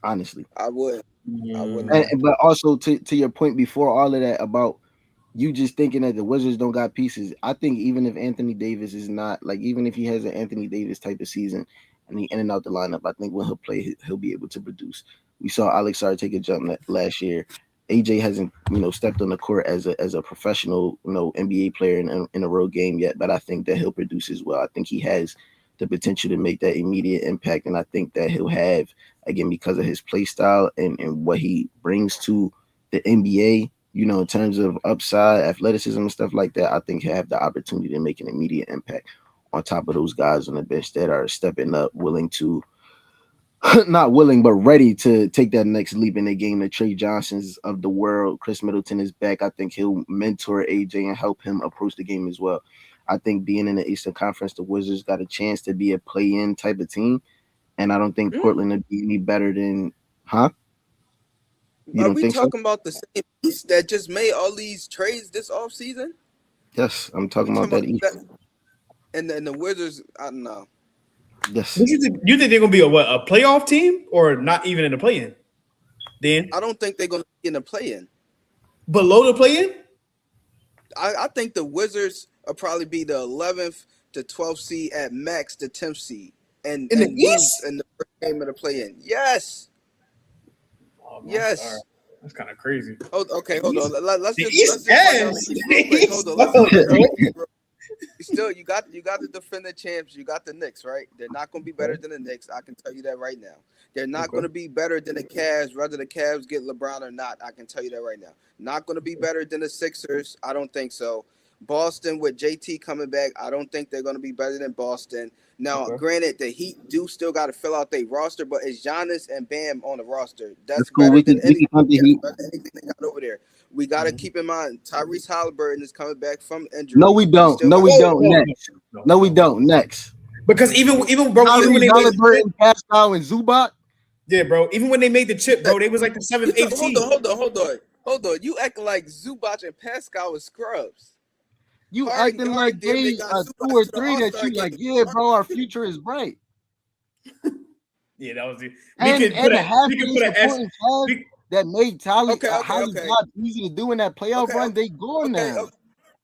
honestly. I would. But also to your point before all of that about you just thinking that the Wizards don't got pieces. I think even if Anthony Davis is not like, even if he has an Anthony Davis type of season and he in and out the lineup, I think when he'll play, he'll be able to produce. We saw Alex Sarr take a jump last year. AJ hasn't, stepped on the court as a professional, NBA player in a road game yet, but I think that he'll produce as well. I think he has the potential to make that immediate impact, and I think that he'll have, again, because of his play style and what he brings to the NBA, in terms of upside, athleticism, and stuff like that. I think he'll have the opportunity to make an immediate impact on top of those guys on the bench that are stepping up, willing to, not willing, but ready to take that next leap in the game. The Trey Johnsons of the world, Chris Middleton is back. I think he'll mentor AJ and help him approach the game as well. I think being in the Eastern Conference, the Wizards got a chance to be a play-in type of team, and I don't think Portland would be any better than, huh? You Are don't we think talking so? about the same piece that just made all these trades this offseason? Yes, I'm talking about that East. And then the Wizards, I don't know. Yes. You think they're gonna be a playoff team or not even in the play-in? Then I don't think they're gonna be in the play-in. Below the play-in? I think the Wizards will probably be the 11th to 12th seed at max, the 10th seed, and In the lose East? in the first game of the play-in. Yes. Oh, Yes. sorry. That's kind of crazy. Okay, hold on. Let's The just East run down the ass. East real quick. Hold on. You got the defending champs. You got the Knicks, right? They're not going to be better than the Knicks. I can tell you that right now. They're not going to be better than the Cavs, whether the Cavs get LeBron or not. I can tell you that right now. Not going to be better than the Sixers. I don't think so. Boston with JT coming back, I don't think they're going to be better than Boston. Now, granted, the Heat do still got to fill out their roster, but it's Giannis and Bam on the roster. That's cool. better than anything Heat. they got over there. We got to keep in mind Tyrese Halliburton is coming back from injury. No, we don't. No, we don't. Next. No, we don't. Next. Because even bro, even when they Halliburton, Pascal, and Zubac. Yeah, bro. Even when they made the chip, bro, they was like the 7th, 8th seed. Hold on. You acting like Zubac and Pascal was scrubs. You acting like they 2 or 3 that you like, yeah, bro, our future is bright. Yeah, that was it. We can put an asterisk that made Tyler easy to do in that playoff run. They going now.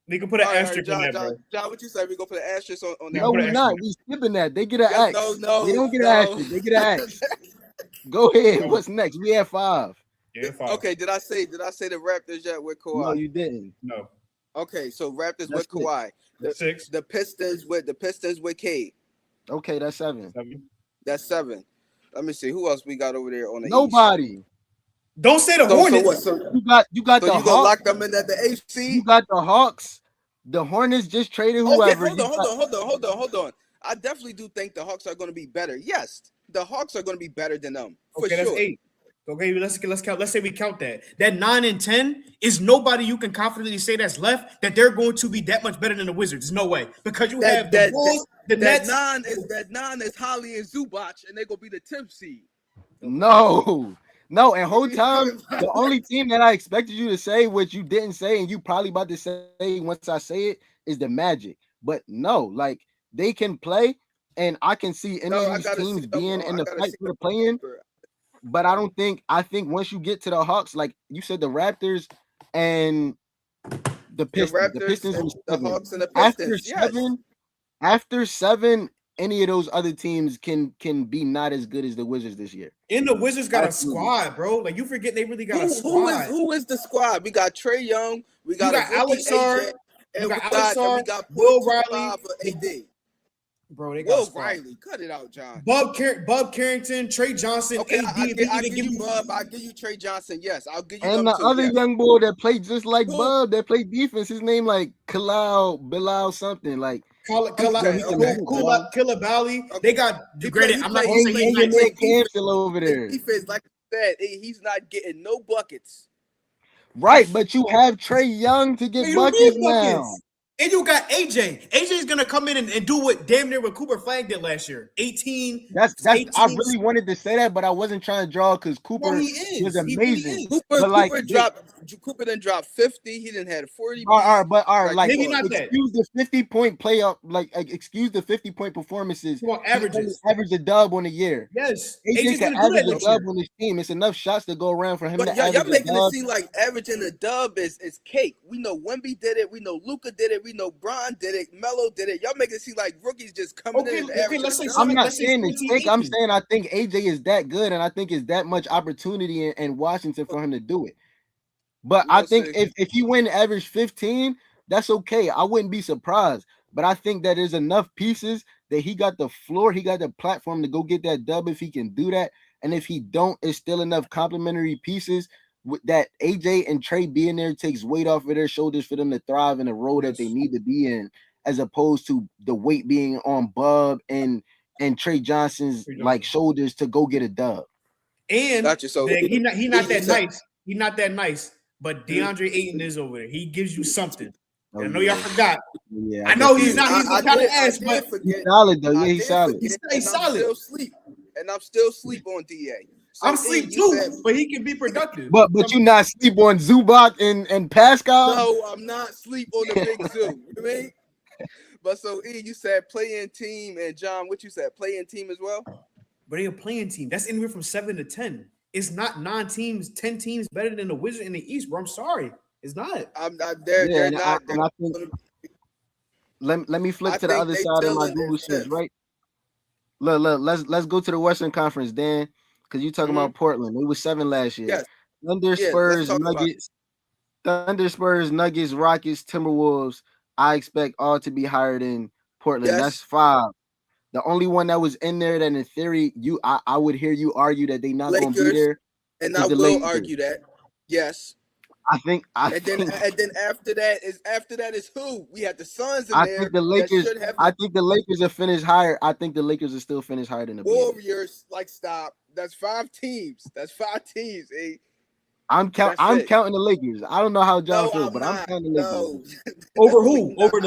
We can put an asterisk on that, bro. John, what you say? We gonna put an asterisk on that? No, we're not. We skipping that. They get an X. No, they don't get an asterisk. They get an X. Go ahead. What's next? We have 5. Yeah, 5. Okay, did I say the Raptors yet with Kawhi? No, you didn't. No. Okay, so Raptors with Kawhi. That's 6. The Pistons with Cade. Okay, that's 7. That's 7. Let me see who else we got over there on the Nobody. East. Don't say the Hornets. You got the Hawks. Gonna lock them in at the 8th seed? You got the Hawks. The Hornets just traded whoever. Okay, hold on. I definitely do think the Hawks are going to be better. Yes, the Hawks are going to be better than them. Okay, that's 8. Okay, let's count. Let's say we count that. That 9 and 10 is nobody you can confidently say that's left that they're going to be that much better than the Wizards. There's no way because you have the Bulls, the Nets. That 9 is Holly and Zubac, and they're going to be the 10th seed. No, and whole time the only team that I expected you to say, which you didn't say, and you probably about to say once I say it, is the Magic. But no, like they can play, and I can see any of these teams being in the fight for the play-in. But I think once you get to the Hawks, like you said, the Raptors and the Pistons, the Pistons and the Hawks and the Pistons. After 7, any of those other teams can be not as good as the Wizards this year. And the Wizards got a squad, bro. Like you forget they really got a squad. Who is the squad? We got Trey Young, we got Alex Sarr, and we got Will Riley, AD. Bro, they got Will Riley. Cut it out, John. Bob Carrington, Trey Johnson, okay, AD. I'll give you Bub. I'll give you Trey Johnson. Yes, I'll give you. And the other young boy that played just like Bub, that played defense. His name like Bilal something like. Killabali. They got granted. I'm not going to say Cam still over there. Defense like said, he's not getting no buckets. Right, but you have Trey Young to get You don't buckets need now. buckets. And you got AJ. AJ's gonna come in and do what damn near what Cooper Flag did last year. 18. That's 18. I really wanted to say that, but I wasn't trying to draw because No, Cooper he is. was He really amazing. is. Cooper didn't drop 50. He didn't have 40. Like maybe not that. excuse the 50-point playoff, excuse the 50-point performances. Come on, He only averages. averaged a dub on a year. Yes. AJ AJ's can gonna do average that a next dub year. on his team. It's enough shots to go around for him But to y'all average a making it dub. seem like averaging a dub is cake. We know Wemby did it. We know Luka did it. We know Bron did it. Melo did it. Y'all make it seem like rookies just coming in and averaging. Let's say I'm not let's say saying it's 17, fake. I'm 18. saying I think AJ is that good, and I think it's that much opportunity in Washington for him to do it. But I think if he win average 15, that's okay. I wouldn't be surprised. But I think that there's enough pieces that he got the floor, he got the platform to go get that dub if he can do that. And if he don't, it's still enough complementary pieces that AJ and Trey being there takes weight off of their shoulders for them to thrive in the role that they need to be in, as opposed to the weight being on Bub and Trey Johnson's like shoulders to go get a dub. And Gotcha. So he not that nice. He's not that nice. But DeAndre Ayton is over there. He gives you something. I know y'all forgot. Yeah, I know he's not. He's the kind of ass, but he's solid though. Yeah, he's solid. He's solid. I'm still sleep on DA. So I'm sleep too, but he can be productive. But you not sleep on Zubac and Pascal? No, I'm not sleep on the big Zoo. You mean? But so you said play-in team, and John, what you said, play-in team as well? But they're a playing team. That's anywhere from 7 to 10. It's not 9 teams, 10 teams better than the Wizards in the East, bro. I'm sorry. It's not. I'm not there. Yeah, they're not. I think, let me flip to the other side of my Google search, right? Look, let's go to the Western Conference, Dan, because you talking about Portland. They was 7 last year. Yes. Thunder, Spurs, Nuggets, Rockets, Timberwolves. I expect all to be higher than Portland. Yes. That's 5. The only one that was in there that in theory I would hear you argue that they not going to be there. And I will argue that. Yes. And then after that is who? We have the Suns in there. Think the Lakers. I think the Lakers will finish higher. I think the Lakers will still finish higher than the Warriors. Like, stop. That's 5 teams. Eh? I'm counting the Lakers. I don't know how John feels, but I'm counting the Lakers. Over who? Over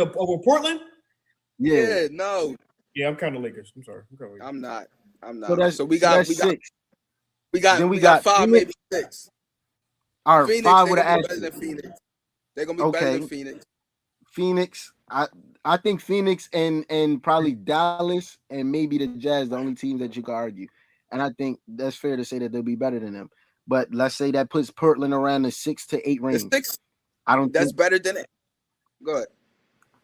Portland? Yeah. No. Yeah, I'm counting the Lakers. I'm sorry. I'm not. So we got 6. We got 5, Phoenix, maybe 6. All right, Phoenix, 5 with an asterisk. They're gonna be better than Phoenix. Phoenix. I think Phoenix and probably Dallas and maybe the Jazz, the only teams that you can argue. And I think that's fair to say that they'll be better than them. But let's say that puts Portland around the 6 to 8 range. That's better than it. Go ahead.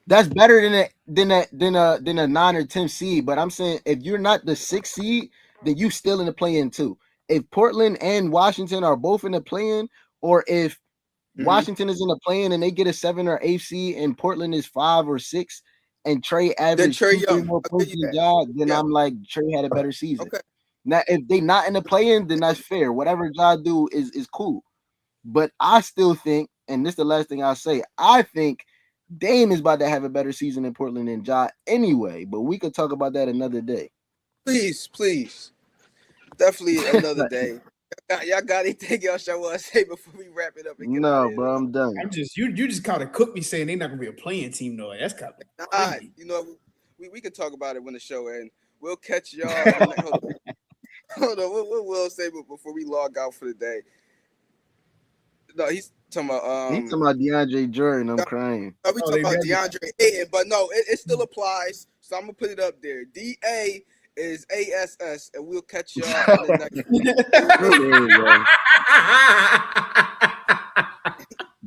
That's better than a 9 or 10 seed. But I'm saying if you're not the 6th seed, then you still in the play-in too. If Portland and Washington are both in the play-in, or if Washington is in the play-in and they get a 7 or 8 seed and Portland is 5 or 6 and Trey averaged 2-3 more points than Ja, then I'm like Trey had a better season. Okay. Now if they not in the play-in, then that's fair. Whatever Ja do is cool. But I still think, and this is the last thing I'll say, I think Dame is about to have a better season in Portland than Ja anyway, but we could talk about that another day. Please. Definitely another day. Y'all got anything else y'all want to say before we wrap it up? No, bro, I'm done. You just kind of cooked me saying they're not gonna be a playing team though. That's kind of you know, we can talk about it when the show ends. We'll catch y'all. Hold on, what will say before we log out for the day? No, he's talking about DeAndre Jordan. I'm crying. No, we talking about DeAndre Ayton, but no, it still applies. So I'm gonna put it up there. DA is ASS, and we'll catch y'all in the next.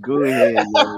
Go ahead, yo.